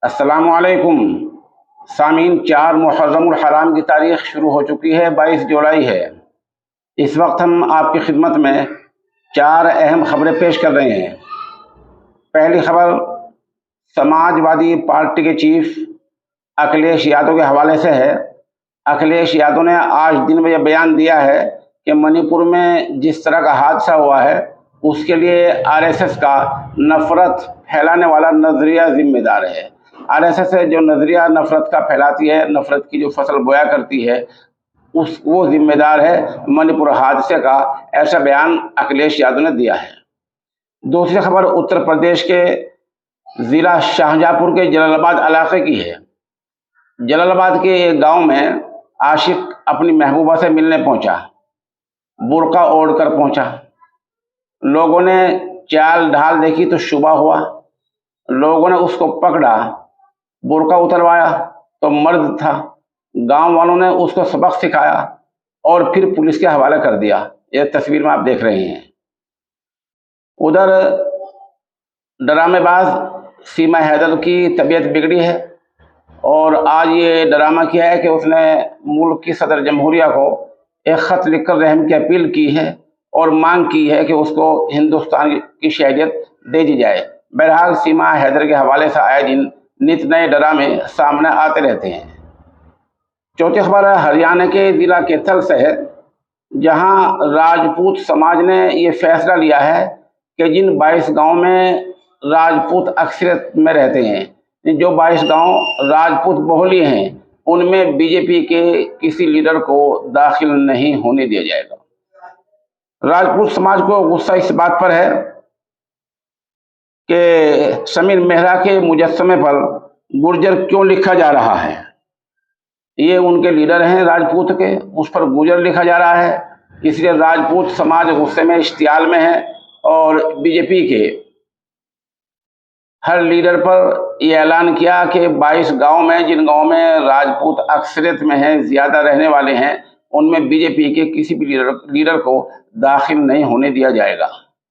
अस्सलाम वालेकुम सामीन। 4 मुहर्रमुल हराम की तारीख शुरू हो चुकी है, 22 जुलाई है। इस वक्त हम आपकी खिदमत में 4 अहम खबरें पेश कर रहे हैं। पहली खबर समाजवादी पार्टी के चीफ अखिलेश यादव के हवाले से है। अखिलेश यादव ने आज दिन में यह बयान दिया है कि मणिपुर में जिस तरह का हादसा हुआ है उसके लिए आरएसएस का नफरत फैलाने वाला नजरिया जिम्मेदार है। आरएसएस जो नजरिया नफरत का फैलाती है, नफरत की जो फसल बोया करती है, वो जिम्मेदार है मणिपुर हादसे का। ऐसा बयान अखिलेश यादव ने दिया है। दूसरी खबर उत्तर प्रदेश के जिला शाहजहाँपुर के जलालाबाद इलाके की है। जलालाबाद के एक गांव में आशिक अपनी महबूबा से मिलने पहुंचा, बुर्का ओढ़ कर पहुंचा। लोगों ने चाल ढाल देखी तो शुबा हुआ। लोगों ने उसको पकड़ा, बुर्का उतरवाया तो मर्द था। गांव वालों ने उसको सबक सिखाया और फिर पुलिस के हवाले कर दिया। यह तस्वीर में आप देख रहे हैं। उधर ड्रामेबाज सीमा हैदर की तबीयत बिगड़ी है और आज ये ड्रामा किया है कि उसने मुल्क की सदर जमहूरिया को एक ख़त लिखकर रहम की अपील की है और मांग की है कि उसको हिंदुस्तान की शहरियत दे दी जाए। बहरहाल सीमा हैदर के हवाले से आए दिन नित नए ड्रामे सामने आते रहते हैं। चौथी खबर है हरियाणा के जिला कैथल से है, जहां राजपूत समाज ने ये फैसला लिया है कि जिन 22 गांव में राजपूत अक्सरियत में रहते हैं, जो 22 गांव राजपूत बहुल्य हैं, उनमें बीजेपी के किसी लीडर को दाखिल नहीं होने दिया जाएगा। राजपूत समाज को गुस्सा इस बात पर है कि समीर मेहरा के मुजस्समे पर गुर्जर क्यों लिखा जा रहा है। ये उनके लीडर हैं राजपूत के, उस पर गुर्जर लिखा जा रहा है। इसलिए राजपूत समाज गुस्से में, इश्तियाल में है और बीजेपी के हर लीडर पर यह ऐलान किया कि 22 गांव में, जिन गांव में राजपूत अक्सरियत में हैं, ज़्यादा रहने वाले हैं, उनमें बीजेपी के किसी भी लीडर को दाखिल नहीं होने दिया जाएगा।